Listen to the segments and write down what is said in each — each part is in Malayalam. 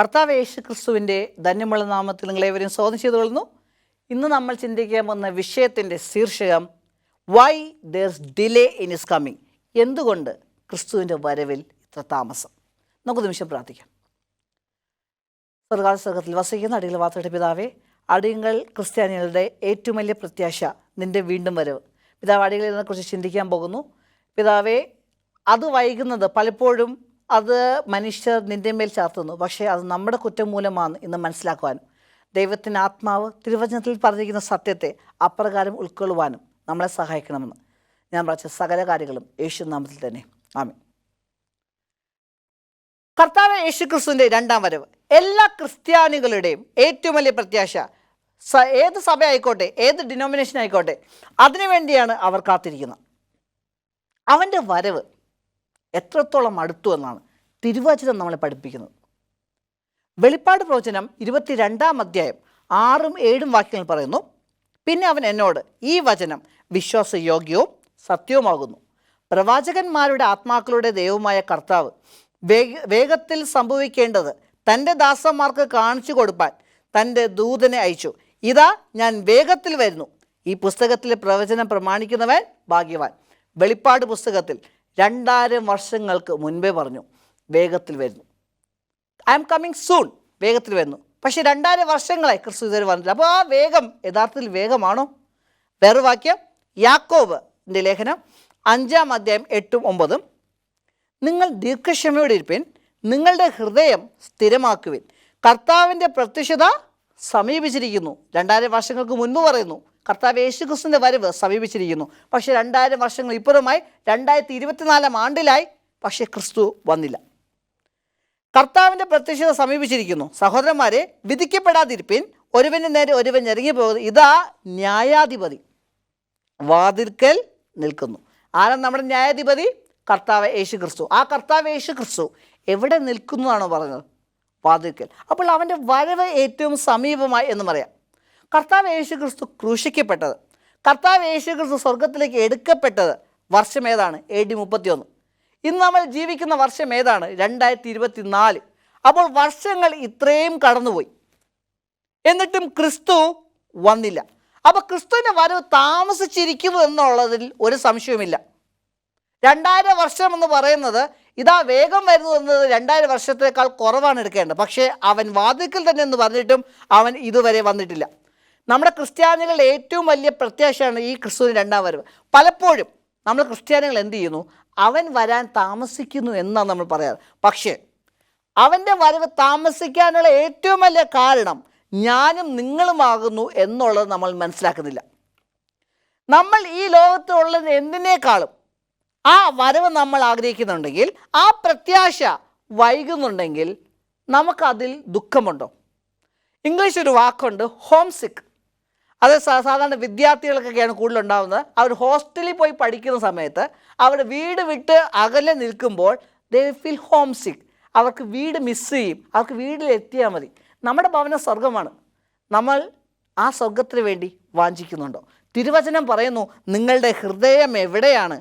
കർത്താവ് യേശു ക്രിസ്തുവിൻ്റെ ധന്യമുള്ള നാമത്തിൽ നിങ്ങളേവരെയും സ്വാഗതം ചെയ്തുകൊള്ളുന്നു. ഇന്ന് നമ്മൾ ചിന്തിക്കാൻ പോകുന്ന വിഷയത്തിൻ്റെ ശീർഷകം why there's delay in his coming. എന്തുകൊണ്ട് ക്രിസ്തുവിൻ്റെ വരവിൽ ഇത്ര താമസം? നമുക്ക് നിമിഷം പ്രാർത്ഥിക്കാം. സ്വർഗത്തിൽ വസിക്കുന്ന അടികൾ വാർത്തയുടെ പിതാവേ, അടിയങ്ങൾ ക്രിസ്ത്യാനികളുടെ ഏറ്റവും വലിയ പ്രത്യാശ നിൻ്റെ വീണ്ടും വരവ്. പിതാവ്, അടികളിനെക്കുറിച്ച് ചിന്തിക്കാൻ പോകുന്നു. പിതാവേ, അത് വൈകുന്നത് പലപ്പോഴും അത് മനുഷ്യർ നിൻ്റെ മേൽ ചാർത്തുന്നു. പക്ഷേ അത് നമ്മുടെ കുറ്റം മൂലമാണ് ഇന്ന് മനസ്സിലാക്കുവാനും ദൈവത്തിൻ്റെ ആത്മാവ് തിരുവചനത്തിൽ പറഞ്ഞിരിക്കുന്ന സത്യത്തെ അപ്രകാരം ഉൾക്കൊള്ളുവാനും നമ്മളെ സഹായിക്കണമെന്ന് ഞാൻ പറഞ്ഞ സകല കാര്യങ്ങളും യേശു നാമത്തിൽ തന്നെ ആമേൻ. കർത്താവ് യേശു ക്രിസ്തുവിൻ്റെ രണ്ടാം വരവ് എല്ലാ ക്രിസ്ത്യാനികളുടെയും ഏറ്റവും വലിയ പ്രത്യാശ. ഏത് സഭ ആയിക്കോട്ടെ, ഏത് ഡിനോമിനേഷൻ ആയിക്കോട്ടെ, അതിനുവേണ്ടിയാണ് അവർ കാത്തിരിക്കുന്നത്. അവൻ്റെ വരവ് എത്രത്തോളം അടുത്തു എന്നാണ് തിരുവചനം നമ്മളെ പഠിപ്പിക്കുന്നത്. വെളിപ്പാട് പ്രവചനം 22-ാം അധ്യായം 6-7 വാക്യങ്ങൾ പറയുന്നു, പിന്നെ അവൻ എന്നോട്, ഈ വചനം വിശ്വാസയോഗ്യവും സത്യവുമാകുന്നു. പ്രവാചകന്മാരുടെ ആത്മാക്കളുടെ ദൈവമായ കർത്താവ് വേഗത്തിൽ സംഭവിക്കേണ്ടത് തൻ്റെ ദാസന്മാർക്ക് കാണിച്ചു കൊടുപ്പാൻ തൻ്റെ ദൂതനെ അയച്ചു. ഇതാ ഞാൻ വേഗത്തിൽ വരുന്നു. ഈ പുസ്തകത്തിലെ പ്രവചനം പ്രമാണിക്കുന്നവൻ ഭാഗ്യവാൻ. വെളിപ്പാട് പുസ്തകത്തിൽ 2000 വർഷങ്ങൾക്ക് മുൻപേ പറഞ്ഞു വേഗത്തിൽ വരുന്നു. ഐ ആം കമ്മിങ് സൂൺ, വേഗത്തിൽ വരുന്നു. പക്ഷേ 2000 വർഷങ്ങളായി ക്രിസ്തു ഇതുവരെ വന്നിട്ടില്ല. അപ്പോൾ ആ വേഗം യഥാർത്ഥത്തിൽ വേഗമാണോ? വേറൊരു വാക്യം, യാക്കോബിൻ്റെ ലേഖനം 5-ാം അധ്യായം 8-9, നിങ്ങൾ ദീർഘക്ഷമയോടെ ഇരിപ്പിൻ, നിങ്ങളുടെ ഹൃദയം സ്ഥിരമാക്കുവിൻ, കർത്താവിൻ്റെ പ്രത്യക്ഷത സമീപിച്ചിരിക്കുന്നു. 2000 വർഷങ്ങൾക്ക് മുൻപ് പറയുന്നു കർത്താവ് യേശു ക്രിസ്തുവിൻ്റെ വരവ് സമീപിച്ചിരിക്കുന്നു. പക്ഷേ 2000 വർഷങ്ങൾ ഇപ്പുറമായി 2024-ാം ആണ്ടിലായി, പക്ഷേ ക്രിസ്തു വന്നില്ല. കർത്താവിൻ്റെ പ്രത്യക്ഷത സമീപിച്ചിരിക്കുന്നു. സഹോദരന്മാരെ, വിധിക്കപ്പെടാതിരിപ്പിൻ, ഒരുവന് നേരെ ഒരുവൻ ഇറങ്ങിപ്പോകുന്നത്. ഇതാ ന്യായാധിപതി വാതിൽക്കൽ നിൽക്കുന്നു. ആരാണ് നമ്മുടെ ന്യായാധിപതി? കർത്താവ് യേശു ക്രിസ്തു. ആ കർത്താവ് യേശു ക്രിസ്തു എവിടെ നിൽക്കുന്നതാണോ പറഞ്ഞത്? വാതിൽക്കൽ. അപ്പോൾ അവൻ്റെ വരവ് ഏറ്റവും സമീപമായി എന്ന് പറയാം. കർത്താവ് യേശു ക്രിസ്തു ക്രൂശിക്കപ്പെട്ടത്, കർത്താവ് യേശു ക്രിസ്തു സ്വർഗത്തിലേക്ക് എടുക്കപ്പെട്ടത് വർഷം ഏതാണ്? AD 31. ഇന്ന് നമ്മൾ ജീവിക്കുന്ന വർഷം ഏതാണ്? 2024. അപ്പോൾ വർഷങ്ങൾ ഇത്രയും കടന്നുപോയി, എന്നിട്ടും ക്രിസ്തു വന്നില്ല. അപ്പോൾ ക്രിസ്തുവിൻ്റെ വരവ് താമസിച്ചിരിക്കുന്നു എന്നുള്ളതിൽ ഒരു സംശയവുമില്ല. 2000 വർഷം എന്ന് പറയുന്നത് ഇതാ വേഗം വരുന്നു എന്നത് 2000 വർഷത്തേക്കാൾ കുറവാണ് എടുക്കേണ്ടത്. പക്ഷേ അവൻ വാതിൽക്കൽ തന്നെ എന്ന് പറഞ്ഞിട്ടും അവൻ ഇതുവരെ വന്നിട്ടില്ല. നമ്മുടെ ക്രിസ്ത്യാനികളുടെ ഏറ്റവും വലിയ പ്രത്യാശയാണ് ഈ ക്രിസ്തുവിൻ്റെ രണ്ടാം വരവ്. പലപ്പോഴും നമ്മൾ ക്രിസ്ത്യാനികൾ എന്ത് ചെയ്യുന്നു? അവൻ വരാൻ താമസിക്കുന്നു എന്നാണ് നമ്മൾ പറയാറ്. പക്ഷേ അവൻ്റെ വരവ് താമസിക്കാനുള്ള ഏറ്റവും വലിയ കാരണം ഞാനും നിങ്ങളുമാകുന്നു എന്നുള്ളത് നമ്മൾ മനസ്സിലാക്കുന്നില്ല. നമ്മൾ ഈ ലോകത്തുള്ളത് എന്തിനേക്കാളും ആ വരവ് നമ്മൾ ആഗ്രഹിക്കുന്നുണ്ടെങ്കിൽ, ആ പ്രത്യാശ വൈകുന്നുണ്ടെങ്കിൽ നമുക്കതിൽ ദുഃഖമുണ്ടോ? ഇംഗ്ലീഷ് ഒരു വാക്കുണ്ട്, ഹോം സിക്ക്. അത് സാധാരണ വിദ്യാർത്ഥികൾക്കൊക്കെയാണ് കൂടുതലുണ്ടാകുന്നത്. അവർ ഹോസ്റ്റലിൽ പോയി പഠിക്കുന്ന സമയത്ത് അവർ വീട് വിട്ട് അകലെ നിൽക്കുമ്പോൾ ദേ ഫീൽ ഹോം സിക്ക്. അവർക്ക് വീട് മിസ് ചെയ്യും, അവർക്ക് വീട്ടിലെത്തിയാൽ മതി. നമ്മുടെ ഭവനം സ്വർഗമാണ്. നമ്മൾ ആ സ്വർഗത്തിന് വേണ്ടി വാഞ്ചിക്കുന്നുണ്ടോ? തിരുവചനം പറയുന്നു, നിങ്ങളുടെ ഹൃദയം എവിടെയാണ്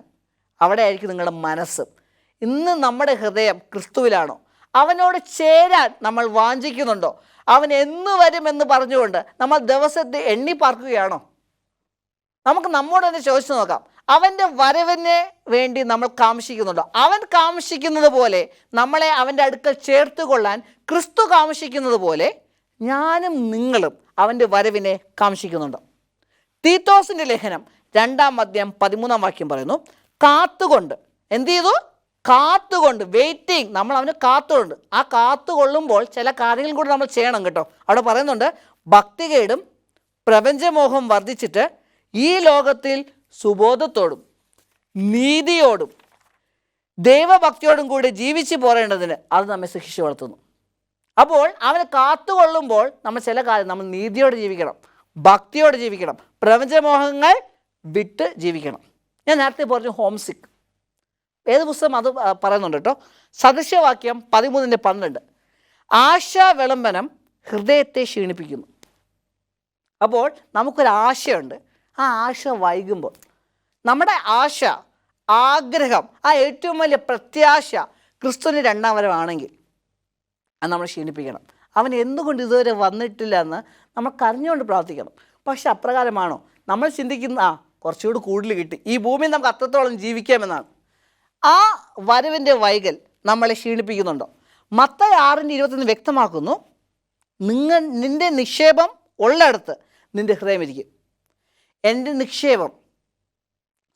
അവിടെ ആയിരിക്കും നിങ്ങളുടെ മനസ്സ്. ഇന്ന് നമ്മുടെ ഹൃദയം ക്രിസ്തുവിലാണോ? അവനോട് ചേരാൻ നമ്മൾ വാഞ്ചിക്കുന്നുണ്ടോ? അവൻ എന്ന് വരുമെന്ന് പറഞ്ഞുകൊണ്ട് നമ്മൾ ദിവസത്തെ എണ്ണി പാർക്കുകയാണോ? നമുക്ക് നമ്മോട് തന്നെ ചോദിച്ചു നോക്കാം. അവൻ്റെ വരവിന് വേണ്ടി നമ്മൾ കാംക്ഷിക്കുന്നുണ്ടോ? അവൻ കാംക്ഷിക്കുന്നത് പോലെ നമ്മളെ അവൻ്റെ അടുക്കൽ ചേർത്ത് കൊള്ളാൻ ക്രിസ്തു കാംക്ഷിക്കുന്നത് പോലെ ഞാനും നിങ്ങളും അവൻ്റെ വരവിനെ കാംക്ഷിക്കുന്നുണ്ടോ? തീത്തോസിൻ്റെ ലേഖനം 2-ാം അധ്യായം 13-ാം വാക്യം പറയുന്നു, കാത്തുകൊണ്ട്. എന്ത് ചെയ്തു? കാത്തുകൊണ്ട്, വെയിറ്റിംഗ്. നമ്മൾ അവന് കാത്തുകൊണ്ട്. ആ കാത്തുകൊള്ളുമ്പോൾ ചില കാര്യങ്ങൾ കൂടി നമ്മൾ ചെയ്യണം കേട്ടോ. അവിടെ പറയുന്നുണ്ട്, ഭക്തികേടും പ്രപഞ്ചമോഹം വർദ്ധിച്ചിട്ട് ഈ ലോകത്തിൽ സുബോധത്തോടും നീതിയോടും ദൈവഭക്തിയോടും കൂടി ജീവിച്ചു പോരേണ്ടതിന് അത് നമ്മെ ശിക്ഷിച്ച് വളർത്തുന്നു. അപ്പോൾ അവന് കാത്തുകൊള്ളുമ്പോൾ നമ്മൾ ചില കാര്യം, നമ്മൾ നീതിയോടെ ജീവിക്കണം, ഭക്തിയോടെ ജീവിക്കണം, പ്രപഞ്ചമോഹങ്ങൾ വിട്ട് ജീവിക്കണം. ഞാൻ നേരത്തെ പറഞ്ഞു ഹോം സിക്ക്. ഏത് പുസ്തകം അത് പറയുന്നുണ്ട് കേട്ടോ. സദൃശവാക്യം 13:12, ആശാ വിളംബനം ഹൃദയത്തെ ക്ഷീണിപ്പിക്കുന്നു. അപ്പോൾ നമുക്കൊരാശയുണ്ട്. ആ ആശ വൈകുമ്പോൾ നമ്മുടെ ആശ, ആഗ്രഹം, ആ ഏറ്റവും വലിയ പ്രത്യാശ ക്രിസ്തുവിന് രണ്ടാം വരവാണെങ്കിൽ അത് നമ്മൾ ക്ഷീണിപ്പിക്കണം. അവൻ എന്തുകൊണ്ട് ഇതുവരെ വന്നിട്ടില്ല എന്ന് നമ്മൾ കരഞ്ഞുകൊണ്ട് പ്രാർത്ഥിക്കണം. പക്ഷെ അപ്രകാരമാണോ? നമ്മൾ ചിന്തിക്കുന്ന കുറച്ചുകൂടി കൂടുതൽ കിട്ടി, ഈ ഭൂമിയിൽ നമുക്ക് അത്രത്തോളം ജീവിക്കാമെന്നാണ്. ആ വരവിൻ്റെ വൈകൽ നമ്മളെ ക്ഷീണിപ്പിക്കുന്നുണ്ടോ? മത്തായി 6:21 വ്യക്തമാക്കുന്നു, നിന്റെ നിക്ഷേപം ഉള്ളിടത്ത് നിൻ്റെ ഹൃദയം ഇരിക്കും. എൻ്റെ നിക്ഷേപം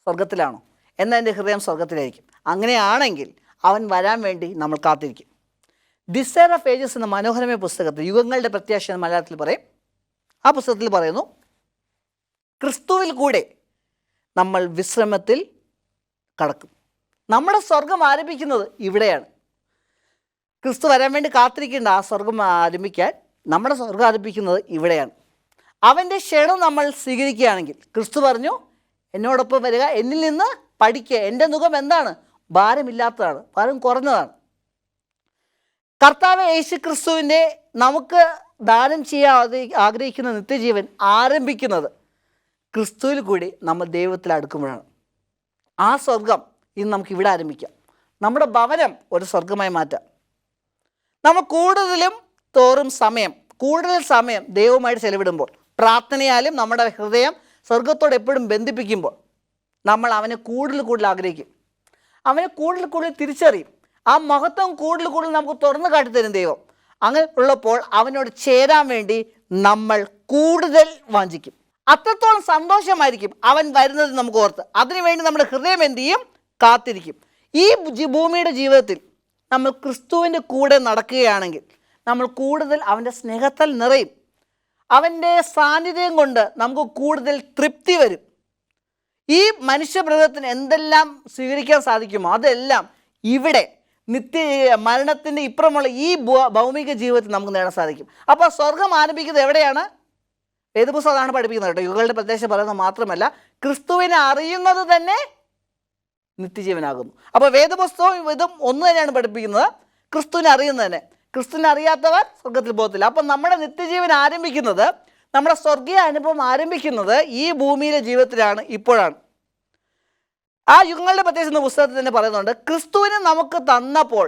സ്വർഗത്തിലാണോ? എന്നാൽ എൻ്റെ ഹൃദയം സ്വർഗത്തിലായിരിക്കും. അങ്ങനെയാണെങ്കിൽ അവൻ വരാൻ വേണ്ടി നമ്മൾ കാത്തിരിക്കും. ഡിസയർ ഓഫ് ഏജസ് എന്ന മനോഹരമായ പുസ്തകത്തിൽ, യുഗങ്ങളുടെ പ്രത്യാശ എന്ന് മലയാളത്തിൽ പറയും, ആ പുസ്തകത്തിൽ പറയുന്നു, ക്രിസ്തുവിൽ കൂടെ നമ്മൾ വിശ്രമത്തിൽ കടക്കും. നമ്മുടെ സ്വർഗം ആരംഭിക്കുന്നത് ഇവിടെയാണ്. ക്രിസ്തു വരാൻ വേണ്ടി കാത്തിരിക്കേണ്ട ആ സ്വർഗം ആരംഭിക്കാൻ നമ്മുടെ സ്വർഗം ആരംഭിക്കുന്നത് ഇവിടെയാണ്. അവൻ്റെ ക്ഷണം നമ്മൾ സ്വീകരിക്കുകയാണെങ്കിൽ, ക്രിസ്തു പറഞ്ഞു, എന്നോടൊപ്പം വരിക, എന്നിൽ നിന്ന് പഠിക്കുക, എൻ്റെ മുഖം എന്താണ്? ഭാരമില്ലാത്തതാണ്, ഭാരം കുറഞ്ഞതാണ്. കർത്താവ് യേശു ക്രിസ്തുവിൻ്റെ നമുക്ക് ദാനം ചെയ്യാൻ ആഗ്രഹിക്കുന്ന നിത്യജീവൻ ആരംഭിക്കുന്നത് ക്രിസ്തുവിൽ കൂടി നമ്മൾ ദൈവത്തിൽ അടുക്കുമ്പോഴാണ്. ആ സ്വർഗം ഇന്ന് നമുക്ക് ഇവിടെ ആരംഭിക്കാം. നമ്മുടെ ഭവനം ഒരു സ്വർഗമായി മാറ്റാം. നമ്മൾ കൂടുതൽ സമയം ദൈവവുമായിട്ട് ചെലവിടുമ്പോൾ, പ്രാർത്ഥനയാലും നമ്മുടെ ഹൃദയം സ്വർഗത്തോട് എപ്പോഴും ബന്ധിപ്പിക്കുമ്പോൾ, നമ്മൾ അവനെ കൂടുതൽ ആഗ്രഹിക്കും, അവനെ കൂടുതൽ തിരിച്ചറിയും. ആ മഹത്വം കൂടുതൽ നമുക്ക് തുറന്നു കാട്ടിത്തരും ദൈവം. അങ്ങനെ ഉള്ളപ്പോൾ അവനോട് ചേരാൻ വേണ്ടി നമ്മൾ കൂടുതൽ വാഞ്ചിക്കും. അത്രത്തോളം സന്തോഷമായിരിക്കും അവൻ വരുന്നത് നമുക്ക് ഓർത്ത്. അതിനുവേണ്ടി നമ്മുടെ ഹൃദയം എന്ത് ചെയ്യും? കാത്തിരിക്കും. ഈ ഭൂമിയുടെ ജീവിതത്തിൽ നമ്മൾ ക്രിസ്തുവിൻ്റെ കൂടെ നടക്കുകയാണെങ്കിൽ നമ്മൾ കൂടുതൽ അവൻ്റെ സ്നേഹത്താൽ നിറയും. അവൻ്റെ സാന്നിധ്യം കൊണ്ട് നമുക്ക് കൂടുതൽ തൃപ്തി വരും. ഈ മനുഷ്യപ്രകൃതത്തിന് എന്തെല്ലാം സ്വീകരിക്കാൻ സാധിക്കുമോ അതെല്ലാം ഇവിടെ മരണത്തിൻ്റെ ഇപ്പുറമുള്ള ഈ ഭൗമിക ജീവിതത്തിൽ നമുക്ക് നേടാൻ സാധിക്കും. അപ്പോൾ സ്വർഗം ആരംഭിക്കുന്നത് എവിടെയാണ്? വേദപുസ്തകം അതാണ് പഠിപ്പിക്കുന്നത് കേട്ടോ. യുഗങ്ങളുടെ പ്രത്യാശ പറയുന്നത് മാത്രമല്ല, ക്രിസ്തുവിനെ അറിയുന്നത് തന്നെ നിത്യജീവനാകുന്നു. അപ്പോൾ വേദപുസ്തകവും ഇതും ഒന്ന് തന്നെയാണ് പഠിപ്പിക്കുന്നത്, ക്രിസ്തുവിനെ അറിയുന്നത് തന്നെ. ക്രിസ്തുവിനെ അറിയാത്തവർ സ്വർഗത്തിൽ പോകത്തില്ല. അപ്പം നമ്മുടെ നിത്യജീവൻ ആരംഭിക്കുന്നത്, നമ്മുടെ സ്വർഗീയ അനുഭവം ആരംഭിക്കുന്നത് ഈ ഭൂമിയിലെ ജീവിതത്തിലാണ്, ഇപ്പോഴാണ്. ആ യുഗങ്ങളുടെ പ്രത്യേകിച്ച് എന്ന പുസ്തകത്തിൽ തന്നെ പറയുന്നുണ്ട്, ക്രിസ്തുവിനെ നമുക്ക് തന്നപ്പോൾ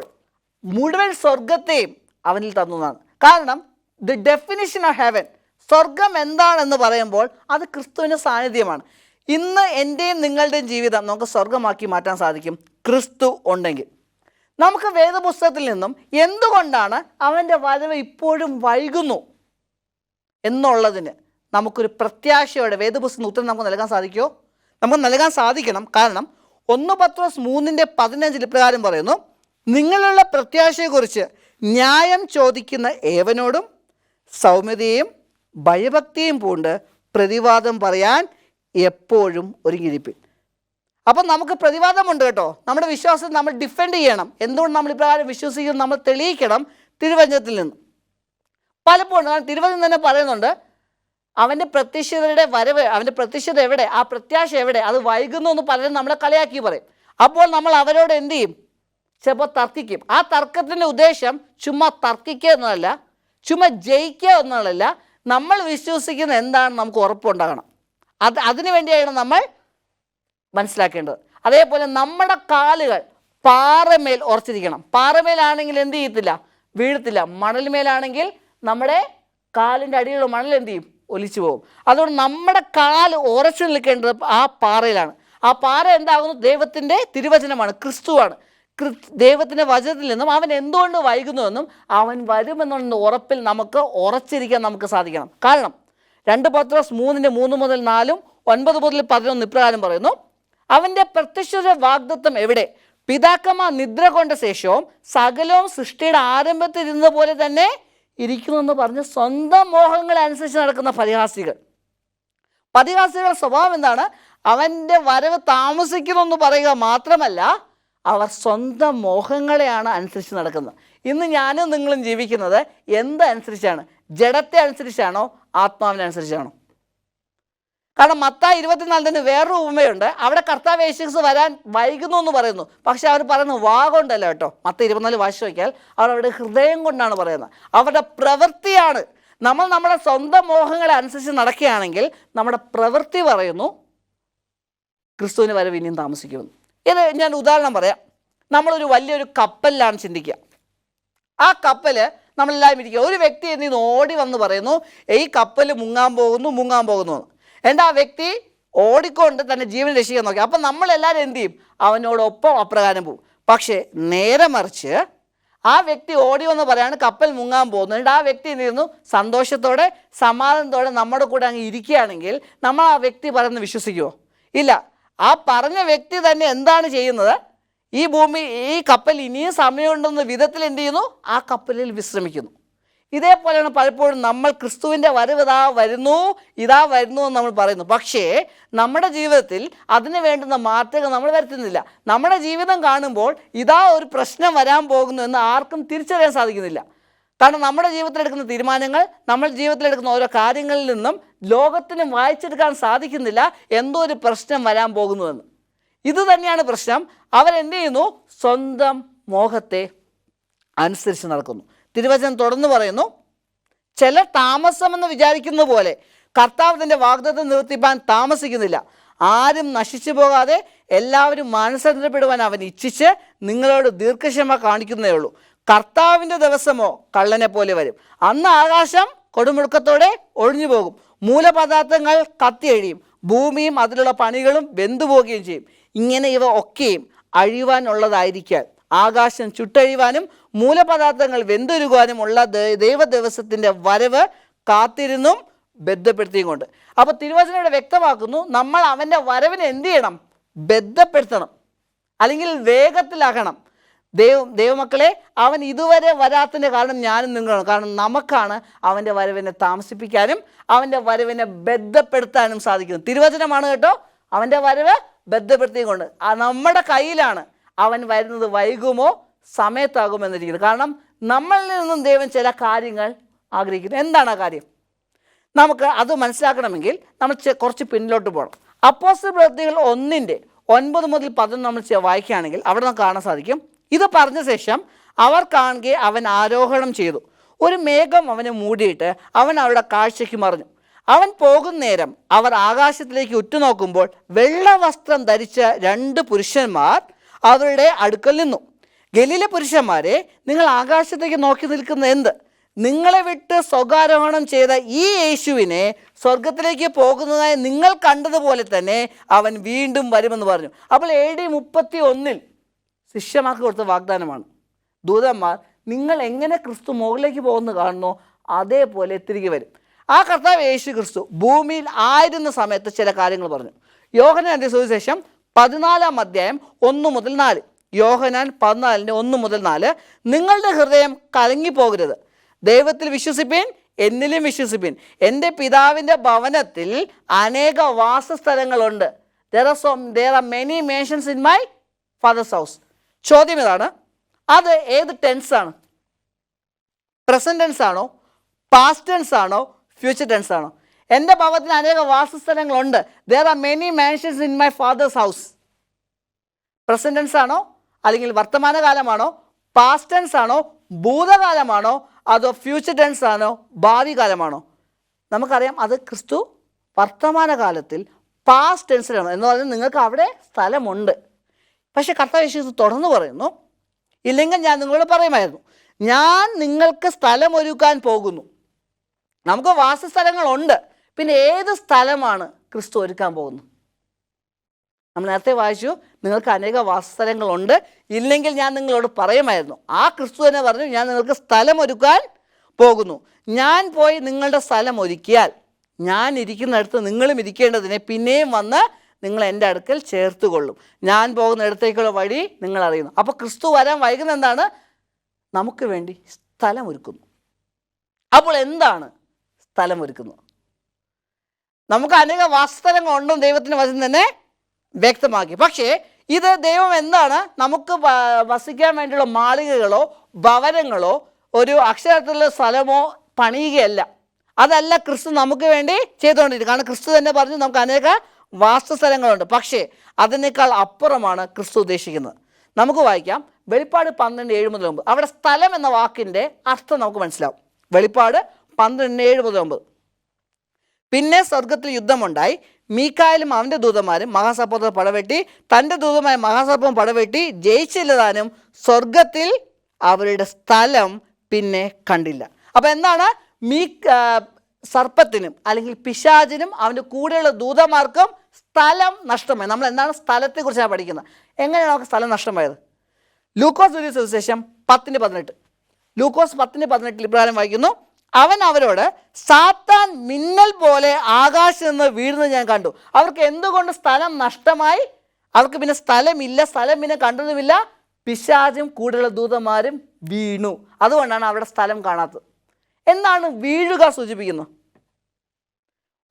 മുഴുവൻ സ്വർഗത്തെയും അവനിൽ തന്നതാണ്. കാരണം ദി ഡെഫിനിഷൻ ഓഫ് ഹെവൻ, സ്വർഗം എന്താണെന്ന് പറയുമ്പോൾ അത് ക്രിസ്തുവിൻ്റെ സാന്നിധ്യമാണ്. ഇന്ന് എൻ്റെയും നിങ്ങളുടെയും ജീവിതം നമുക്ക് സ്വർഗമാക്കി മാറ്റാൻ സാധിക്കും ക്രിസ്തു ഉണ്ടെങ്കിൽ. നമുക്ക് വേദപുസ്തകത്തിൽ നിന്നും എന്തുകൊണ്ടാണ് അവൻ്റെ വരവ് ഇപ്പോഴും വൈകുന്നു എന്നുള്ളതിന് നമുക്കൊരു പ്രത്യാശയോടെ വേദപുസ്തകം ഉത്തരം നമുക്ക് നൽകാൻ സാധിക്കുമോ? നമുക്ക് നൽകാൻ സാധിക്കണം. കാരണം 1 പത്രോസ് 3:15 ഇപ്രകാരം പറയുന്നു, നിങ്ങളുള്ള പ്രത്യാശയെക്കുറിച്ച് ന്യായം ചോദിക്കുന്ന ഏവനോടും സൗമ്യതയും ഭയഭക്തിയും പൂണ്ട് പ്രതിവാദം പറയാൻ എപ്പോഴും ഒരുങ്ങിയിരിപ്പിൻ. അപ്പം നമുക്ക് പ്രതിവാദമുണ്ട് കേട്ടോ. നമ്മുടെ വിശ്വാസം നമ്മൾ ഡിഫെൻഡ് ചെയ്യണം. എന്തുകൊണ്ട് നമ്മൾ ഇപ്രകാരം വിശ്വസിക്കുന്നു നമ്മൾ തെളിയിക്കണം തിരുവചനത്തിൽ നിന്ന്. പലപ്പോഴും തിരുവചനം തന്നെ പറയുന്നുണ്ട്, അവൻ്റെ പ്രത്യക്ഷതയുടെ വരവ്, അവൻ്റെ പ്രത്യക്ഷത എവിടെ, ആ പ്രത്യാശ എവിടെ, അത് വൈകുന്നു എന്ന് പലരും നമ്മളെ കളിയാക്കി പറയും. അപ്പോൾ നമ്മൾ അവരോട് എന്ത് ചെയ്യും? ചിലപ്പോൾ തർക്കിക്കും. ആ തർക്കത്തിൻ്റെ ഉദ്ദേശം ചുമ്മാ തർക്കിക്കുക എന്നതല്ല, ചുമ്മാ ജയിക്കുക എന്നുള്ളതല്ല, നമ്മൾ വിശ്വസിക്കുന്ന എന്താണെന്ന് നമുക്ക് ഉറപ്പുണ്ടാകണം. അതിനു വേണ്ടിയാണ് നമ്മൾ മനസ്സിലാക്കേണ്ടത്. അതേപോലെ നമ്മുടെ കാലുകൾ പാറമേൽ ഉറച്ചിരിക്കണം. പാറമേലാണെങ്കിൽ എന്ത് ചെയ്യത്തില്ല? വീഴത്തില്ല. മണൽമേലാണെങ്കിൽ നമ്മുടെ കാലിൻ്റെ അടിയിലുള്ള മണൽ എന്ത് ചെയ്യും? ഒലിച്ചു പോകും. അതുകൊണ്ട് നമ്മുടെ കാല് ഉറച്ചു നിൽക്കേണ്ടത് ആ പാറയിലാണ്. ആ പാറ എന്താകുന്നു? ദൈവത്തിൻ്റെ തിരുവചനമാണ്, ക്രിസ്തുവാണ്. ദൈവത്തിൻ്റെ വചനത്തിൽ നിന്നും അവൻ എന്തുകൊണ്ട് വൈകുന്നുവെന്നും അവൻ വരുമെന്നുള്ള ഉറപ്പിൽ നമുക്ക് ഉറച്ചിരിക്കാൻ നമുക്ക് സാധിക്കണം. കാരണം 2 പത്രോസ് 3:3 മുതൽ 4, 9 മുതൽ 11 ഇപ്രകാരം പറയുന്നു, അവൻ്റെ പ്രത്യക്ഷ വാഗ്ദത്തം എവിടെ? പിതാക്കന്മാർ നിദ്ര കൊണ്ട ശേഷവും സകലവും സൃഷ്ടിയുടെ ആരംഭത്തിൽ ഇരുന്നതുപോലെ തന്നെ ഇരിക്കുമെന്ന് പറഞ്ഞ് സ്വന്തം മോഹങ്ങൾ അനുസരിച്ച് നടക്കുന്ന പരിഹാസികളുടെ സ്വഭാവം എന്താണ്? അവൻ്റെ വരവ് താമസിക്കുമെന്ന് പറയുക മാത്രമല്ല, അവർ സ്വന്തം മോഹങ്ങളെയാണ് അനുസരിച്ച് നടക്കുന്നത്. ഇന്ന് ഞാനും നിങ്ങളും ജീവിക്കുന്നത് എന്തനുസരിച്ചാണ്? ജഡത്തെ അനുസരിച്ചാണോ ആത്മാവിനെ അനുസരിച്ചാണോ? കാരണം മത്തായി 24 വേറൊരു ഉപമയുണ്ട്. അവിടെ കർത്താവ് യേശു വരാൻ വൈകുന്നു എന്ന് പറയുന്നു. പക്ഷെ അവർ പറയുന്നത് വാ കൊണ്ടല്ല കേട്ടോ. മത്തായി 24 വായിച്ചു നോക്കിയാൽ അവർ അവരുടെ ഹൃദയം കൊണ്ടാണ് പറയുന്നത്. അവരുടെ പ്രവൃത്തിയാണ്. നമ്മൾ നമ്മുടെ സ്വന്തം മോഹങ്ങളെ അനുസരിച്ച് നടക്കുകയാണെങ്കിൽ നമ്മുടെ പ്രവൃത്തി പറയുന്നു ക്രിസ്തുവിന് വരവ് ഇനിയും താമസിക്കുമെന്ന്. ഇത് ഞാൻ ഉദാഹരണം പറയാം. നമ്മളൊരു വലിയൊരു കപ്പലിലാണ് ചിന്തിക്കുക. ആ കപ്പൽ നമ്മളെല്ലാവരും ഇരിക്കുക. ഒരു വ്യക്തി എന്നിൽ നിന്ന് ഓടി വന്ന് പറയുന്നു, ഈ കപ്പൽ മുങ്ങാൻ പോകുന്നു. എൻ്റെ ആ വ്യക്തി ഓടിക്കൊണ്ട് തന്നെ ജീവൻ രക്ഷിക്കാൻ നോക്കി. അപ്പം നമ്മളെല്ലാവരും എന്ത് ചെയ്യും? അവനോടൊപ്പം അപ്രകാരം പോകും. പക്ഷേ നേരെ മറിച്ച് ആ വ്യക്തി ഓടി വന്ന് പറയാണ് കപ്പൽ മുങ്ങാൻ പോകുന്നു. എന്നിട്ട് ആ വ്യക്തി എന്ത് ചെയ്യുന്നു? സന്തോഷത്തോടെ സമാധാനത്തോടെ നമ്മുടെ കൂടെ അങ്ങ് ഇരിക്കുകയാണെങ്കിൽ നമ്മൾ ആ വ്യക്തി പറയുന്നത് വിശ്വസിക്കുമോ? ഇല്ല. ആ പറഞ്ഞ വ്യക്തി തന്നെ എന്താണ് ചെയ്യുന്നത്? ഈ കപ്പൽ ഇനിയും സമയമുണ്ടെന്ന വിധത്തിൽ എന്ത് ചെയ്യുന്നു? ആ കപ്പലിൽ വിശ്രമിക്കുന്നു. ഇതേപോലെയാണ് പലപ്പോഴും നമ്മൾ ക്രിസ്തുവിൻ്റെ വരവ് ഇതാ വരുന്നു എന്ന് നമ്മൾ പറയുന്നു. പക്ഷേ നമ്മുടെ ജീവിതത്തിൽ അതിന് വേണ്ടുന്ന മാറ്റങ്ങൾ നമ്മൾ വരുത്തുന്നില്ല. നമ്മുടെ ജീവിതം കാണുമ്പോൾ ഇതാ ഒരു പ്രശ്നം വരാൻ പോകുന്നു എന്ന് ആർക്കും തിരിച്ചറിയാൻ സാധിക്കുന്നില്ല. കാരണം നമ്മുടെ ജീവിതത്തിലെടുക്കുന്ന തീരുമാനങ്ങൾ, നമ്മുടെ ജീവിതത്തിലെടുക്കുന്ന ഓരോ കാര്യങ്ങളിൽ നിന്നും ലോകത്തിനും വായിച്ചെടുക്കാൻ സാധിക്കുന്നില്ല എന്തോ ഒരു പ്രശ്നം വരാൻ പോകുന്നുവെന്ന്. ഇത് തന്നെയാണ് പ്രശ്നം. അവരെന്ത് ചെയ്യുന്നു? സ്വന്തം മോഹത്തെ അനുസരിച്ച് നടക്കുന്നു. തിരുവചനം തുടർന്ന് പറയുന്നു, ചിലർ താമസമെന്ന് വിചാരിക്കുന്ന പോലെ കർത്താവ് തൻ്റെ വാഗ്ദത്തം നിവർത്തിപ്പാൻ താമസിക്കുന്നില്ല. ആരും നശിച്ചു പോകാതെ എല്ലാവരും മാനസാന്തരപ്പെടുവാൻ അവൻ ഇച്ഛിച്ച് നിങ്ങളോട് ദീർഘക്ഷമ കാണിക്കുന്നതേ ഉള്ളൂ. കർത്താവിൻ്റെ ദിവസമോ കള്ളനെ പോലെ വരും. അന്ന് ആകാശം കൊടുമുഴുക്കത്തോടെ ഒഴിഞ്ഞു പോകും, മൂലപദാർത്ഥങ്ങൾ കത്തിയഴിയും, ഭൂമിയും അതിലുള്ള പണികളും വെന്തുപോകുകയും ചെയ്യും. ഇങ്ങനെ ഇവ ഒക്കെയും അഴിവാനുള്ളതായിരിക്കാൻ ആകാശം ചുട്ടഴിവാനും മൂലപദാർത്ഥങ്ങൾ വെന്തുരുകാനും ഉള്ള ദൈവ ദിവസത്തിൻ്റെ വരവ് കാത്തിരുന്നും ബന്ധപ്പെടുത്തിയും കൊണ്ട്. അപ്പോൾ തിരുവചനം വ്യക്തമാക്കുന്നു, നമ്മൾ അവൻ്റെ വരവിനെ എന്ത് ചെയ്യണം? ബന്ധപ്പെടുത്തണം, അല്ലെങ്കിൽ വേഗത്തിലാക്കണം. ദൈവമക്കളെ, അവൻ ഇതുവരെ വരാത്തതിൻ്റെ കാരണം ഞാനും നിങ്ങളാണ്. കാരണം നമുക്കാണ് അവൻ്റെ വരവിനെ താമസിപ്പിക്കാനും അവൻ്റെ വരവിനെ ബന്ധപ്പെടുത്താനും സാധിക്കുന്നത്. തിരുവചനമാണ് കേട്ടോ അവൻ്റെ വരവ് ബന്ധപ്പെടുത്തിയും കൊണ്ട്. നമ്മുടെ കയ്യിലാണ് അവൻ വരുന്നത് വൈകുമോ സമയത്താകുമോ എന്നിരിക്കുന്നത്. കാരണം നമ്മളിൽ നിന്നും ദൈവം ചില കാര്യങ്ങൾ ആഗ്രഹിക്കുന്നു. എന്താണ് ആ കാര്യം? നമുക്ക് അത് മനസ്സിലാക്കണമെങ്കിൽ നമ്മൾ കുറച്ച് പിന്നിലോട്ട് പോകണം. അപ്പോസ്തല പ്രവൃത്തികൾ 1:9 മുതൽ 11 നമ്മൾ വായിക്കുകയാണെങ്കിൽ അവിടെ നമുക്ക് കാണാൻ സാധിക്കും, ഇത് പറഞ്ഞ ശേഷം അവർ കാണുകെ അവൻ ആരോഹണം ചെയ്തു. ഒരു മേഘം അവനെ മൂടിയിട്ട് അവൻ അവരുടെ കാഴ്ചയ്ക്ക് മറഞ്ഞു. അവൻ പോകുന്ന നേരം അവർ ആകാശത്തിലേക്ക് ഉറ്റുനോക്കുമ്പോൾ വെള്ള വസ്ത്രം ധരിച്ച 2 പുരുഷന്മാർ അവരുടെ അടുക്കൽ നിന്നു. ഗലീല പുരുഷന്മാരെ, നിങ്ങൾ ആകാശത്തേക്ക് നോക്കി നിൽക്കുന്ന എന്ത്? നിങ്ങളെ വിട്ട് സ്വകാരോഹണം ചെയ്ത ഈ യേശുവിനെ സ്വർഗത്തിലേക്ക് പോകുന്നതായി നിങ്ങൾ കണ്ടതുപോലെ തന്നെ അവൻ വീണ്ടും വരുമെന്ന് പറഞ്ഞു. അപ്പോൾ AD 31 ശിഷ്യന്മാർക്ക് കൊടുത്ത വാഗ്ദാനമാണ്. ദൂതന്മാർ നിങ്ങൾ എങ്ങനെ ക്രിസ്തു മുകളിലേക്ക് പോകുന്നു കാണുന്നു അതേപോലെ തിരികെ വരും. ആ കർത്താവ് യേശു ക്രിസ്തു ഭൂമിയിൽ ആയിരുന്ന സമയത്ത് ചില കാര്യങ്ങൾ പറഞ്ഞു. യോഹന്നാന്റെ സുവിശേഷം 14-ാം അധ്യായം 1 മുതൽ 4. യോഹന്നാൻ 14:1-4. നിങ്ങളുടെ ഹൃദയം കലങ്ങിപ്പോകരുത്. ദൈവത്തിൽ വിശ്വസിപ്പിൻ, എന്നിലും വിശ്വസിപ്പിൻ. എൻ്റെ പിതാവിൻ്റെ ഭവനത്തിൽ അനേക വാസസ്ഥലങ്ങളുണ്ട്. there are many mansions in my father's house. ചോദ്യം ഇതാണ്, അത് ഏത് ടെൻസാണ്? പ്രസന്റ് ടെൻസ് ആണോ, പാസ്റ്റ് ടെൻസ് ആണോ, ഫ്യൂച്ചർ ടെൻസ് ആണോ? എൻ്റെ ഭവനത്തിൽ അനേക വാസസ്ഥലങ്ങളുണ്ട്. there are many mansions in my father's house. Present tense ആണോ, അല്ലെങ്കിൽ വർത്തമാനകാലമാണോ, പാസ്റ്റ് ടെൻസ് ആണോ, ഭൂതകാലമാണോ, അതോ ഫ്യൂച്ചർ ടെൻസ് ആണോ, ഭാവി കാലമാണോ? നമുക്കറിയാം അത് ക്രിസ്തു വർത്തമാനകാലത്തിൽ പാസ്റ്റ് ടെൻസിലാണ് എന്ന് പറഞ്ഞാൽ നിങ്ങൾക്ക് അവിടെ സ്ഥലമുണ്ട്. പക്ഷേ കർത്താവ് യേശു തുടർന്ന് പറയുന്നു, ഇല്ലെങ്കിൽ ഞാൻ നിങ്ങളോട് പറയുമായിരുന്നു, ഞാൻ നിങ്ങൾക്ക് സ്ഥലമൊരുക്കാൻ പോകുന്നു. നമുക്ക് വാസസ്ഥലങ്ങളുണ്ട്, പിന്നെ ഏത് സ്ഥലമാണ് ക്രിസ്തു ഒരുക്കാൻ പോകുന്നത്? നമ്മൾ നേരത്തെ വായിച്ചു, നിങ്ങൾക്ക് അനേക വാസസ്ഥലങ്ങളുണ്ട്, ഇല്ലെങ്കിൽ ഞാൻ നിങ്ങളോട് പറയുമായിരുന്നു. ആ ക്രിസ്തു തന്നെ പറഞ്ഞു, ഞാൻ നിങ്ങൾക്ക് സ്ഥലമൊരുക്കാൻ പോകുന്നു. ഞാൻ പോയി നിങ്ങളുടെ സ്ഥലം ഒരുക്കിയാൽ ഞാൻ ഇരിക്കുന്നിടത്ത് നിങ്ങളും ഇരിക്കേണ്ടതിനെ പിന്നെയും വന്ന് നിങ്ങൾ എൻ്റെ അടുക്കൽ ചേർത്തുകൊള്ളും. ഞാൻ പോകുന്ന ഇടത്തേക്കുള്ള വഴി നിങ്ങൾ അറിയുന്നു. അപ്പോൾ ക്രിസ്തു വരാൻ വൈകുന്ന എന്താണ്? നമുക്ക് വേണ്ടി സ്ഥലമൊരുക്കുന്നു. അപ്പോൾ എന്താണ് സ്ഥലമൊരുക്കുന്നത്? നമുക്ക് അനേക വാസസ്ഥലങ്ങളുണ്ടെന്ന് ദൈവത്തിൻ്റെ വചനം തന്നെ വ്യക്തമാക്കി. പക്ഷേ ഇത് ദൈവം എന്താണ്? നമുക്ക് വസിക്കാൻ വേണ്ടിയുള്ള മാളികകളോ ഭവനങ്ങളോ ഒരു അക്ഷരത്തിലുള്ള സ്ഥലമോ പണിയുകയല്ല. അതല്ല ക്രിസ്തു നമുക്ക് വേണ്ടി ചെയ്തുകൊണ്ടിരിക്കുന്നത്. കാരണം ക്രിസ്തു തന്നെ പറഞ്ഞു നമുക്ക് അനേക വാസസ്ഥലങ്ങളുണ്ട്. പക്ഷേ അതിനേക്കാൾ അപ്പുറമാണ് ക്രിസ്തു ഉദ്ദേശിക്കുന്നത്. നമുക്ക് വായിക്കാം വെളിപ്പാട് 12:7-9. അവിടെ സ്ഥലം എന്ന വാക്കിൻ്റെ അർത്ഥം നമുക്ക് മനസ്സിലാവും. വെളിപ്പാട് 12:7-9. പിന്നെ സ്വർഗത്തിൽ യുദ്ധമുണ്ടായി. മീക്കായലും അവൻ്റെ ദൂതന്മാരും മഹാസർപ്പത്തെ പടവെട്ടി, തൻ്റെ ദൂതമായ മഹാസർപ്പം പടവെട്ടി ജയിച്ചില്ലതാനും സ്വർഗത്തിൽ അവരുടെ സ്ഥലം പിന്നെ കണ്ടില്ല. അപ്പം എന്താണ്? സർപ്പത്തിനും അല്ലെങ്കിൽ പിശാചിനും അവൻ്റെ കൂടെയുള്ള ദൂതന്മാർക്കും സ്ഥലം നഷ്ടമായി. നമ്മൾ എന്താണ് സ്ഥലത്തെക്കുറിച്ചാണ് പഠിക്കുന്നത്. എങ്ങനെയാണ് അവർക്ക് സ്ഥലം നഷ്ടമായത്? ലൂക്കോസ് എഴുതിയ സുവിശേഷം 10:18. ലൂക്കോസ് 10:18 ഇപ്രകാരം വായിക്കുന്നു: അവൻ അവരോട്, സാത്താൻ മിന്നൽ പോലെ ആകാശത്ത് നിന്ന് വീഴുന്നത് ഞാൻ കണ്ടു. അവർക്ക് എന്തുകൊണ്ട് സ്ഥലം നഷ്ടമായി? അവർക്ക് പിന്നെ സ്ഥലമില്ല, സ്ഥലം പിന്നെ കണ്ടതുമില്ല. പിശാചും കൂടെയുള്ള ദൂതന്മാരും വീണു. അതുകൊണ്ടാണ് അവിടെ സ്ഥലം കാണാത്തത്. എന്താണ് വീഴുക സൂചിപ്പിക്കുന്നത്?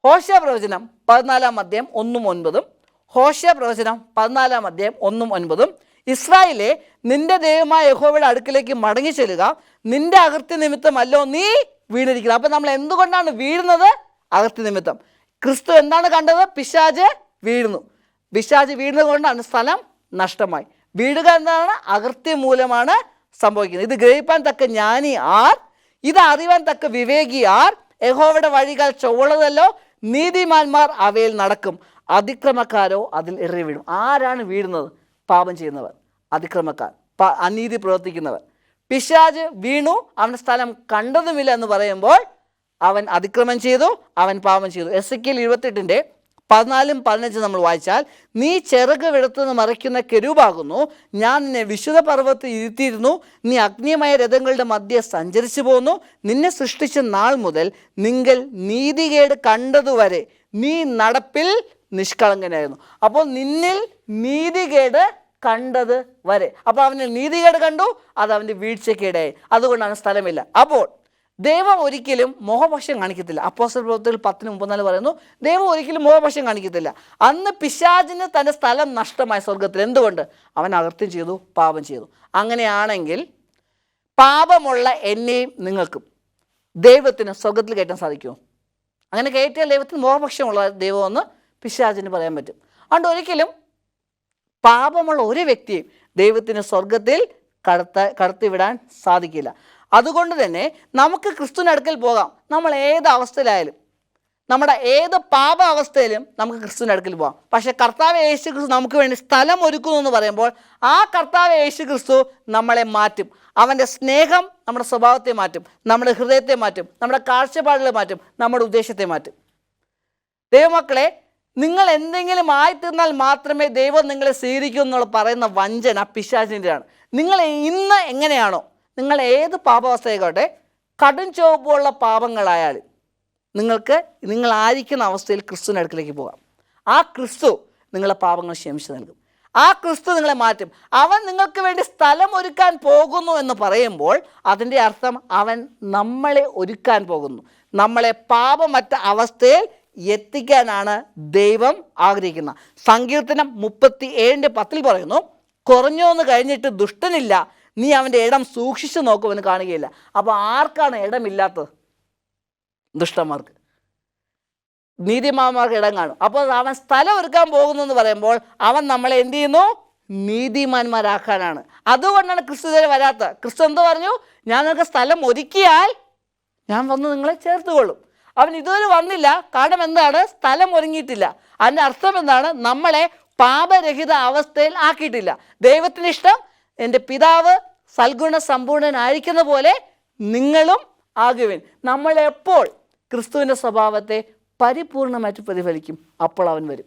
ഹോശേയ പ്രവചനം 14:1-9. ഹോശേയ പ്രവചനം 14:1-9. ഇസ്രായേലേ, നിന്റെ ദൈവമായ യഹോവയുടെ അടുക്കിലേക്ക് മടങ്ങി ചെല്ലുക, നിന്റെ അകൃത്യ നിമിത്തമല്ലോ നീ വീണിരിക്കുന്നത്. അപ്പം നമ്മൾ എന്തുകൊണ്ടാണ് വീഴുന്നത്? അകൃത്യ നിമിത്തം. ക്രിസ്തു എന്താണ് കണ്ടത്? പിശാച് വീഴുന്നു. പിശാച് വീഴുന്നത് കൊണ്ടാണ് സ്ഥലം നഷ്ടമായി. വീഴുക എന്താണ്? അകൃത്യം മൂലമാണ് സംഭവിക്കുന്നത്. ഇത് ഗ്രഹിപ്പാൻ തക്ക ജ്ഞാനി ആർ? ഇത് അറിവാൻ തക്ക വിവേകി ആർ? യഹോവയുടെ വഴികൾ ചൊവ്വളതല്ലോ, നീതിമാന്മാർ അവയിൽ നടക്കും, അതിക്രമക്കാരോ അതിൽ എറി വീഴും. ആരാണ് വീഴുന്നത്? പാപം ചെയ്യുന്നവർ, അതിക്രമക്കാർ, അനീതി പ്രവർത്തിക്കുന്നവർ. പിശാച് വീണു, അവൻ്റെ സ്ഥലം കണ്ടതുമില്ല എന്ന് പറയുമ്പോൾ അവൻ അതിക്രമം ചെയ്തു, അവൻ പാപം ചെയ്തു. എസെക്കിയേൽ 28:14-15 നമ്മൾ വായിച്ചാൽ, നീ ചിറക് വിടത്തുനിന്ന് മറയ്ക്കുന്ന കെരൂബാകുന്നു, ഞാൻ നിന്നെ വിശുദ്ധ പർവ്വതത്തിൽ ഇരുത്തിയിരുന്നു, നീ അഗ്നിമയ രഥങ്ങളുടെ മധ്യെ സഞ്ചരിച്ചു പോന്നു, നിന്നെ സൃഷ്ടിച്ച നാൾ മുതൽ നിങ്ങൾ നീതികേട് കണ്ടതുവരെ നീ നടപ്പിൽ നിഷ്കളങ്കനായിരുന്നു. അപ്പോൾ നിന്നിൽ നീതികേട് കണ്ടത് വരെ. അപ്പോൾ അവന് നീതികേട് കണ്ടു, അത് അവൻ്റെ വീഴ്ചക്കേടായി. അതുകൊണ്ടാണ് സ്ഥലമില്ല. അപ്പോൾ ദൈവം ഒരിക്കലും മോഹപക്ഷം കാണിക്കത്തില്ല. അപ്പോസ്തല പ്രവൃത്തികൾ 10:34 പറയുന്നു, ദൈവം ഒരിക്കലും മോഹപക്ഷം കാണിക്കത്തില്ല. അന്ന് പിശാചിന് തൻ്റെ സ്ഥലം നഷ്ടമായി സ്വർഗത്തിൽ. എന്തുകൊണ്ട്? അവൻ അകൃത്യം ചെയ്തു, പാപം ചെയ്തു. അങ്ങനെയാണെങ്കിൽ പാപമുള്ള എന്നെയും നിങ്ങൾക്കും ദൈവത്തിന് സ്വർഗത്തിൽ കയറ്റാൻ സാധിക്കുമോ? അങ്ങനെ കയറ്റിയാൽ ദൈവത്തിന് മോഹപക്ഷമുള്ള ദൈവമെന്ന് പിശാചിന് പറയാൻ പറ്റും. അതുകൊണ്ട് ഒരിക്കലും പാപമുള്ള ഒരു വ്യക്തിയും ദൈവത്തിന് സ്വർഗത്തിൽ കടത്തിവിടാൻ സാധിക്കില്ല. അതുകൊണ്ട് തന്നെ നമുക്ക് ക്രിസ്തുവിൻ്റെ അടുക്കൽ പോകാം. നമ്മൾ ഏത് അവസ്ഥയിലായാലും, നമ്മുടെ ഏത് പാപ അവസ്ഥയിലും നമുക്ക് ക്രിസ്തുവിൻ്റെ അടുക്കൽ പോകാം. പക്ഷേ കർത്താവ് യേശു ക്രിസ്തു നമുക്ക് വേണ്ടി സ്ഥലം ഒരുക്കുന്നു എന്ന് പറയുമ്പോൾ ആ കർത്താവ് യേശു ക്രിസ്തു നമ്മളെ മാറ്റും. അവൻ്റെ സ്നേഹം നമ്മുടെ സ്വഭാവത്തെ മാറ്റും, നമ്മുടെ ഹൃദയത്തെ മാറ്റും, നമ്മുടെ കാഴ്ചപ്പാടുകളെ മാറ്റും, നമ്മുടെ ഉദ്ദേശത്തെ മാറ്റും. ദൈവമക്കളെ, നിങ്ങൾ എന്തെങ്കിലും ആയിത്തീർന്നാൽ മാത്രമേ ദൈവം നിങ്ങളെ സ്വീകരിക്കൂ എന്നുള്ള പറയുന്ന വഞ്ചന പിശാചിൻ്റെയാണ്. നിങ്ങൾ ഇന്ന് എങ്ങനെയാണോ, നിങ്ങൾ ഏത് പാപാവസ്ഥയായിക്കോട്ടെ, കടും ചുവപ്പുള്ള പാപങ്ങളായാലും നിങ്ങളായിരിക്കുന്ന അവസ്ഥയിൽ ക്രിസ്തുവിൻ്റെ അടുക്കിലേക്ക് പോകാം. ആ ക്രിസ്തു നിങ്ങളെ പാപങ്ങൾ ക്ഷമിച്ച് നൽകും. ആ ക്രിസ്തു നിങ്ങളെ മാറ്റും. അവൻ നിങ്ങൾക്ക് വേണ്ടി സ്ഥലം ഒരുക്കാൻ പോകുന്നു എന്ന് പറയുമ്പോൾ അതിൻ്റെ അർത്ഥം അവൻ നമ്മളെ ഒരുക്കാൻ പോകുന്നു. നമ്മളെ പാപമറ്റ അവസ്ഥയിൽ എത്തിക്കാനാണ് ദൈവം ആഗ്രഹിക്കുന്നത്. സങ്കീർത്തനം 37:10 പറയുന്നു, കുറഞ്ഞോന്ന് കഴിഞ്ഞിട്ട് ദുഷ്ടനില്ല, നീ അവൻ്റെ ഇടം സൂക്ഷിച്ചു നോക്കുമെന്ന് കാണുകയില്ല. അപ്പോൾ ആർക്കാണ് ഇടമില്ലാത്തത്? ദുഷ്ടന്മാർക്ക്. നീതിമാന്മാർക്ക് ഇടം കാണും. അപ്പോൾ അവൻ സ്ഥലം ഒരുക്കാൻ പോകുന്നു എന്ന് പറയുമ്പോൾ അവൻ നമ്മളെ എന്ത് ചെയ്യുന്നു? നീതിമാന്മാരാക്കാനാണ്. അതുകൊണ്ടാണ് ക്രിസ്തു ഇതുവരെ വരാത്തത്. ക്രിസ്തു എന്ത് പറഞ്ഞു? ഞാൻ നിങ്ങൾക്ക് സ്ഥലം ഒരുക്കിയാൽ ഞാൻ വന്ന് നിങ്ങളെ ചേർത്തുകൊള്ളും. അവൻ ഇതുവരെ വന്നില്ല. കാരണം എന്താണ്? സ്ഥലം ഒരുങ്ങിയിട്ടില്ല. അതിൻ്റെ അർത്ഥം എന്താണ്? നമ്മളെ പാപരഹിത അവസ്ഥയിൽ ആക്കിയിട്ടില്ല. ദൈവത്തിന് ഇഷ്ടം എൻ്റെ പിതാവ് സൽഗുണ സമ്പൂർണനായിരിക്കുന്ന പോലെ നിങ്ങളും ആകുവിൻ. നമ്മളെപ്പോൾ ക്രിസ്തുവിൻ്റെ സ്വഭാവത്തെ പരിപൂർണമായിട്ട് പ്രതിഫലിക്കും, അപ്പോൾ അവൻ വരും.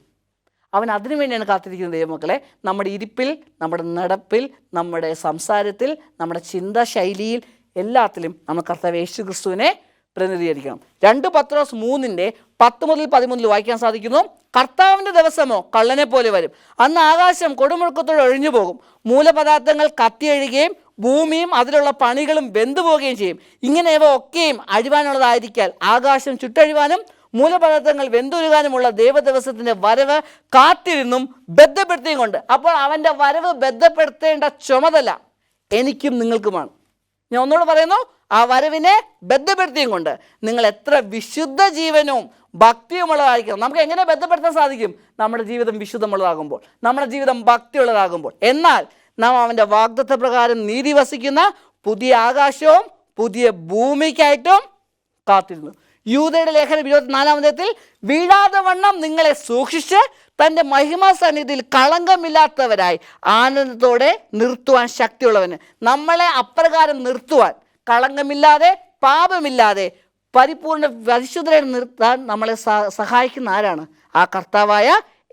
അവൻ അതിനു വേണ്ടിയാണ് കാത്തിരിക്കുന്നത്. ദൈവമക്കളെ, നമ്മുടെ ഇരിപ്പിൽ, നമ്മുടെ നടപ്പിൽ, നമ്മുടെ സംസാരത്തിൽ, നമ്മുടെ ചിന്താശൈലിയിൽ, എല്ലാത്തിലും നമ്മൾ കർത്താവ് യേശു ക്രിസ്തുവിനെ പ്രതിനിധീകരിക്കണം. 2 പത്രോസ് 3:10-13 വായിക്കാൻ സാധിക്കുന്നു, കർത്താവിൻ്റെ ദിവസമോ കള്ളനെ പോലെ വരും. അന്ന് ആകാശം കൊടുമുഴക്കത്തോടെ ഒഴിഞ്ഞു പോകും, മൂലപദാർത്ഥങ്ങൾ കത്തിയഴുകയും ഭൂമിയും അതിലുള്ള പണികളും വെന്തുപോവുകയും ചെയ്യും. ഇങ്ങനെ ഇവ ഒക്കെയും അഴിവാനുള്ളതായിരിക്കാൻ ആകാശം ചുട്ടഴിവാനും മൂലപദാർത്ഥങ്ങൾ വെന്തുരുകാനുമുള്ള ദൈവദിവസത്തിൻ്റെ വരവ് കാത്തിരുന്നും ബന്ധപ്പെടുത്തിയും കൊണ്ട്. അപ്പോൾ അവൻ്റെ വരവ് ബന്ധപ്പെടുത്തേണ്ട ചുമതല എനിക്കും നിങ്ങൾക്കുമാണ്. ഞാൻ ഒന്നുകൂടെ പറയുന്നു, ആ വരവിനെ ബന്ധപ്പെടുത്തിയും കൊണ്ട് നിങ്ങൾ എത്ര വിശുദ്ധ ജീവനവും ഭക്തിയുമുള്ളതായിരിക്കണം. നമുക്ക് എങ്ങനെ ബന്ധപ്പെടുത്താൻ സാധിക്കും? നമ്മുടെ ജീവിതം വിശുദ്ധമുള്ളതാകുമ്പോൾ, നമ്മുടെ ജീവിതം ഭക്തിയുള്ളതാകുമ്പോൾ. എന്നാൽ നാം അവൻ്റെ വാഗ്ദത്ത പ്രകാരം നീതി വസിക്കുന്ന പുതിയ ആകാശവും പുതിയ ഭൂമിക്കായിട്ടും കാത്തിരുന്നു. യൂദയുടെ ലേഖനം 24-ാം വീഴാതെ വണ്ണം നിങ്ങളെ സൂക്ഷിച്ച് തൻ്റെ മഹിമാ സന്നിധിയിൽ കളങ്കമില്ലാത്തവരായി ആനന്ദത്തോടെ നിർത്തുവാൻ ശക്തിയുള്ളവന്. നമ്മളെ അപ്രകാരം നിർത്തുവാൻ കളങ്കമില്ലാതെ പാപമില്ലാതെ പരിപൂർണ്ണ പരിശുദ്ധരെ നിർത്താൻ നമ്മളെ സഹായിക്കുന്ന ആരാണ്? ആ കർത്താവായ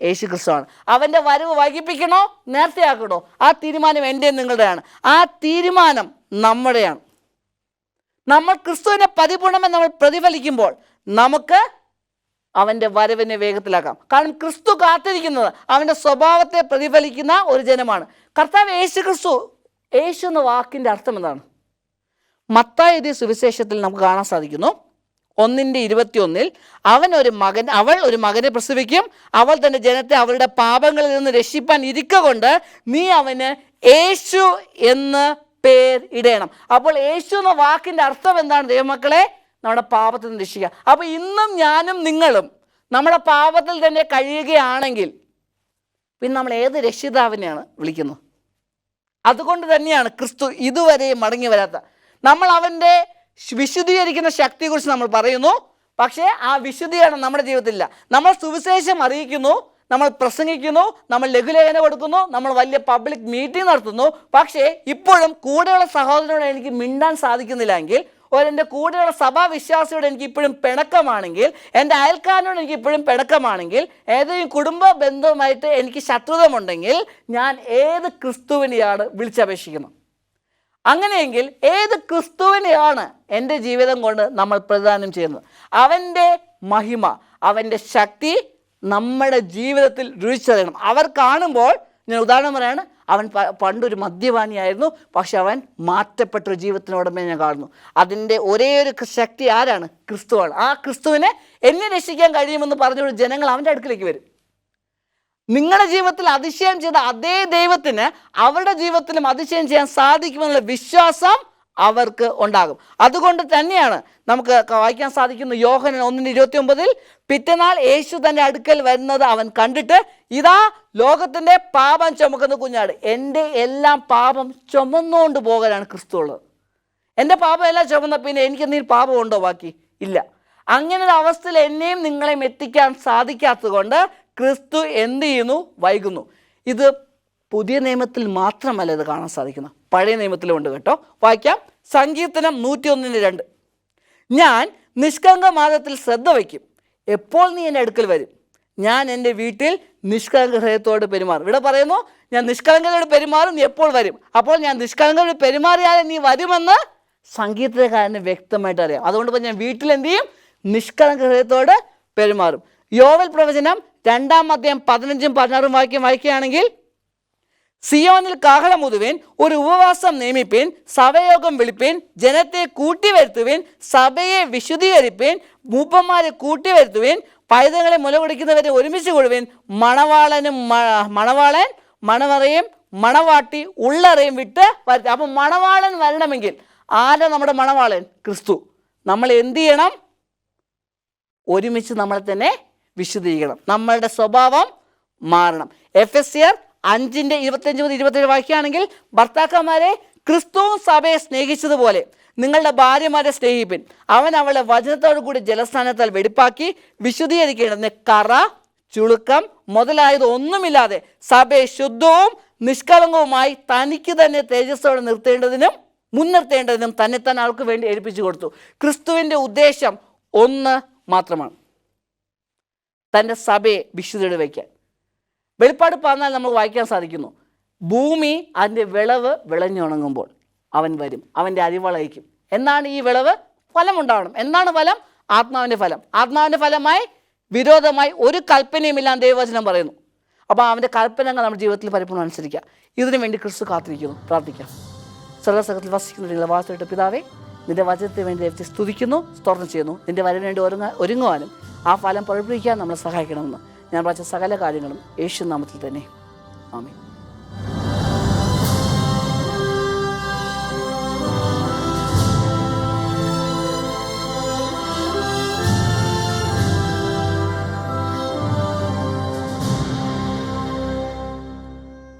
യേശു ക്രിസ്തുവാണ്. അവൻ്റെ വരവ് വൈകിപ്പിക്കണോ നേരത്തെയാക്കണോ, ആ തീരുമാനം എൻ്റെയും നിങ്ങളുടെയാണ്. ആ തീരുമാനം നമ്മുടെയാണ്. നമ്മൾ ക്രിസ്തുവിനെ പരിപൂർണ്ണമായി നമ്മൾ പ്രതിഫലിക്കുമ്പോൾ നമുക്ക് അവൻ്റെ വരവിനെ വേഗത്തിലാക്കാം. കാരണം ക്രിസ്തു കാത്തിരിക്കുന്നത് അവൻ്റെ സ്വഭാവത്തെ പ്രതിഫലിക്കുന്ന ഒരു ജനമാണ്. കർത്താവ് യേശു ക്രിസ്തു, യേശു എന്ന വാക്കിൻ്റെ അർത്ഥം എന്താണ്? മത്തായി എഴുതിയ സുവിശേഷത്തിൽ നമുക്ക് കാണാൻ സാധിക്കുന്നു 1:21 അവൾ ഒരു മകനെ പ്രസവിക്കും, അവൾ തൻ്റെ ജനത്തെ അവരുടെ പാപങ്ങളിൽ നിന്ന് രക്ഷിപ്പാൻ ഇരിക്കൊണ്ട് നീ അവന് യേശു എന്ന് പേർ ഇടണം. അപ്പോൾ യേശു എന്ന വാക്കിൻ്റെ അർത്ഥം എന്താണ് ദൈവമക്കളെ? നമ്മുടെ പാപത്തിൽ നിന്ന് രക്ഷിക്കുക. അപ്പോൾ ഇന്നും ഞാനും നിങ്ങളും നമ്മുടെ പാപത്തിൽ തന്നെ കഴിയുകയാണെങ്കിൽ പിന്നെ നമ്മൾ ഏത് രക്ഷിതാവിനെയാണ് വിളിക്കുന്നത്? അതുകൊണ്ട് തന്നെയാണ് ക്രിസ്തു ഇതുവരെ മടങ്ങി വരാത്ത. നമ്മൾ അവൻ്റെ വിശുദ്ധീകരിക്കുന്ന ശക്തിയെക്കുറിച്ച് നമ്മൾ പറയുന്നു, പക്ഷേ ആ വിശുദ്ധീകരണം നമ്മുടെ ജീവിതത്തിലില്ല. നമ്മൾ സുവിശേഷം അറിയിക്കുന്നു, നമ്മൾ പ്രസംഗിക്കുന്നു, നമ്മൾ ലഘുലേഖനം കൊടുക്കുന്നു, നമ്മൾ വലിയ പബ്ലിക് മീറ്റിംഗ് നടത്തുന്നു, പക്ഷേ ഇപ്പോഴും കൂടെയുള്ള സഹോദരനോട് എനിക്ക് മിണ്ടാൻ സാധിക്കുന്നില്ല എങ്കിൽ, എൻ്റെ കൂടെയുള്ള സഭാവിശ്വാസിയോട് എനിക്ക് ഇപ്പോഴും പിണക്കമാണെങ്കിൽ, എൻ്റെ അയൽക്കാരനോട് എനിക്ക് ഇപ്പോഴും പിണക്കമാണെങ്കിൽ, ഏതെങ്കിലും കുടുംബ ബന്ധവുമായിട്ട് എനിക്ക് ശത്രുതമുണ്ടെങ്കിൽ ഞാൻ ഏത് ക്രിസ്തുവിനെയാണ് വിളിച്ചപേക്ഷിക്കുന്നത്? അങ്ങനെയെങ്കിൽ ഏത് ക്രിസ്തുവിനെയാണ് എൻ്റെ ജീവിതം കൊണ്ട് നമ്മൾ പ്രദാനം ചെയ്യുന്നത്? അവൻ്റെ മഹിമ, അവൻ്റെ ശക്തി നമ്മുടെ ജീവിതത്തിൽ രുചിച്ചറിയണം. അവർ കാണുമ്പോൾ, ഞാൻ ഉദാഹരണം പറയാണ്, അവൻ പണ്ടൊരു മദ്യപാനിയായിരുന്നു, പക്ഷെ അവൻ മാറ്റപ്പെട്ടൊരു ജീവിതത്തിനോടമേ ഞാൻ കാണുന്നു. അതിൻ്റെ ഒരേ ഒരു ശക്തി ആരാണ്? ക്രിസ്തുവാണ്. ആ ക്രിസ്തുവിനെ എന്നെ രക്ഷിക്കാൻ കഴിയുമെന്ന് പറഞ്ഞുകൊണ്ട് ജനങ്ങൾ അവൻ്റെ അടുക്കിലേക്ക് വരും. നിങ്ങളുടെ ജീവിതത്തിൽ അതിശയം ചെയ്ത അതേ ദൈവത്തിന് അവരുടെ ജീവിതത്തിലും അതിശയം ചെയ്യാൻ സാധിക്കുമെന്നുള്ള വിശ്വാസം അവർക്ക് ഉണ്ടാകും. അതുകൊണ്ട് തന്നെയാണ് നമുക്ക് വായിക്കാൻ സാധിക്കുന്നു യോഹന്നാൻ 1:29 പിറ്റന്നാൾ യേശു തൻ്റെ അടുക്കൽ വരുന്നത് അവൻ കണ്ടിട്ട്, ഇതാ ലോകത്തിൻ്റെ പാപം ചുമക്കുന്ന കുഞ്ഞാട്. എൻ്റെ എല്ലാം പാപം ചുമന്നുകൊണ്ട് പോകാനാണ് ക്രിസ്തു ഉള്ളത്. എൻ്റെ പാപം എല്ലാം ചുമന്ന പിന്നെ എനിക്ക് എന്തെങ്കിലും പാപം ഉണ്ടോ ബാക്കി? ഇല്ല. അങ്ങനെ ഒരു അവസ്ഥയിൽ എന്നെയും നിങ്ങളെയും എത്തിക്കാൻ സാധിക്കാത്തത് കൊണ്ട് ക്രിസ്തു എന്ത് ചെയ്യുന്നു? വൈകുന്നു. ഇത് പുതിയ നിയമത്തിൽ മാത്രമല്ല ഇത് കാണാൻ സാധിക്കുന്നത്, പഴയ നിയമത്തിലും ഉണ്ട് കേട്ടോ. വായിക്കാം. സങ്കീർത്തനം 101:2 ഞാൻ നിഷ്കളങ്കമാർഗ്ഗത്തിൽ ശ്രദ്ധ വയ്ക്കും, എപ്പോൾ നീ എൻ്റെ അടുക്കൽ വരും? ഞാൻ എൻ്റെ വീട്ടിൽ നിഷ്കളങ്ക ഹൃദയത്തോട് പെരുമാറും. ഇവിടെ പറയുന്നു ഞാൻ നിഷ്കളങ്കതയോട് പെരുമാറും, നീ എപ്പോൾ വരും? അപ്പോൾ ഞാൻ നിഷ്കളങ്കതയോട് പെരുമാറിയാലേ നീ വരുമെന്ന് സങ്കീർത്തനക്കാരന് വ്യക്തമായിട്ട് അറിയാം. അതുകൊണ്ട് ഞാൻ വീട്ടിൽ എന്ത് ചെയ്യും? നിഷ്കളങ്ക ഹൃദയത്തോട് പെരുമാറും. യോവൽ പ്രവചനം 2:15-16 വായിക്കുകയാണെങ്കിൽ, സിയോനിൽ കാഹളമുതുവിൻ, ഒരു ഉപവാസം നിയമിപ്പിൻ, സഭയോഗം വിളിപ്പിൻ, ജനത്തെ കൂട്ടിവരുത്തുവിൻ, സഭയെ വിശുദ്ധീകരിപ്പിൻ, മൂപ്പന്മാരെ കൂട്ടിവരുത്തുവിൻ, പൈതങ്ങളെ മുലകുടിക്കുന്നവരെ ഒരുമിച്ച് കൊള്ളുവിൻ, മണവാളൻ മണവറയും മണവാട്ടി ഉള്ളറയും വിട്ട് വരുത്തുക. അപ്പം മണവാളൻ വരണമെങ്കിൽ ആരാ നമ്മുടെ മണവാളൻ? ക്രിസ്തു. നമ്മൾ എന്ത് ചെയ്യണം? ഒരുമിച്ച് നമ്മളെ തന്നെ വിശുദ്ധീകരിക്കണം. നമ്മളുടെ സ്വഭാവം മാറണം. എഫെസ്യർ 5:25-27 വായിക്കുകയാണെങ്കിൽ, ഭർത്താക്കന്മാരെ ക്രിസ്തുവും സഭയെ സ്നേഹിച്ചതുപോലെ നിങ്ങളുടെ ഭാര്യമാരെ സ്നേഹിപ്പിൻ. അവൻ അവളെ വചനത്തോടു കൂടി ജലസ്നാനത്താൽ വെടിപ്പാക്കി വിശുദ്ധീകരിക്കേണ്ടതിന് കറ, ചുളുക്കം മുതലായത് ഒന്നുമില്ലാതെ സഭയെ ശുദ്ധവും നിഷ്കളങ്കവുമായി തനിക്ക് തന്നെ തേജസ്സോടെ മുൻനിർത്തേണ്ടതിനും തന്നെത്താൻ ആൾക്ക് വേണ്ടി ഏൽപ്പിച്ചു കൊടുത്തു. ക്രിസ്തുവിൻ്റെ ഉദ്ദേശം ഒന്ന് മാത്രമാണ്, തൻ്റെ സഭയെ വിശുദ്ധയോടെ വയ്ക്കാൻ. വെളിപ്പാട് 14 നമുക്ക് വായിക്കാൻ സാധിക്കുന്നു, ഭൂമി അതിൻ്റെ വിളവ് വിളഞ്ഞുണങ്ങുമ്പോൾ അവൻ വരും, അവൻ്റെ അരിവളയിക്കും. എന്നാണ് ഈ വിളവ്? ഫലമുണ്ടാവണം. എന്താണ് ഫലം? ആത്മാവിൻ്റെ ഫലം. ആത്മാവിൻ്റെ ഫലമായി വിരോധമായി ഒരു കൽപ്പനയുമില്ലാന്ന് ദൈവവചനം പറയുന്നു. അപ്പോൾ അവൻ്റെ കൽപ്പനകൾ നമ്മുടെ ജീവിതത്തിൽ പരിപൂർണ്ണം അനുസരിക്കുക. ഇതിനു വേണ്ടി ക്രിസ്തു കാത്തിരിക്കുന്നു. പ്രാർത്ഥിക്കാം. സർവ്വസകലത്തിൽ വസിക്കുന്ന വാസയുടെ പിതാവേ, നിന്റെ വചനത്തിന് വേണ്ടി ദൈവത്തെ സ്തുതിക്കുന്നു, സ്തോത്രം ചെയ്യുന്നു. നിന്റെ വരവിന് വേണ്ടി ഒരുങ്ങുവാനും ആ ഫലം പ്രകടിപ്പിക്കാൻ നമ്മളെ സഹായിക്കണമെന്ന് ഞാൻ പറഞ്ഞ സകല കാര്യങ്ങളും യേശു നാമത്തിൽ തന്നെ. ആമേൻ.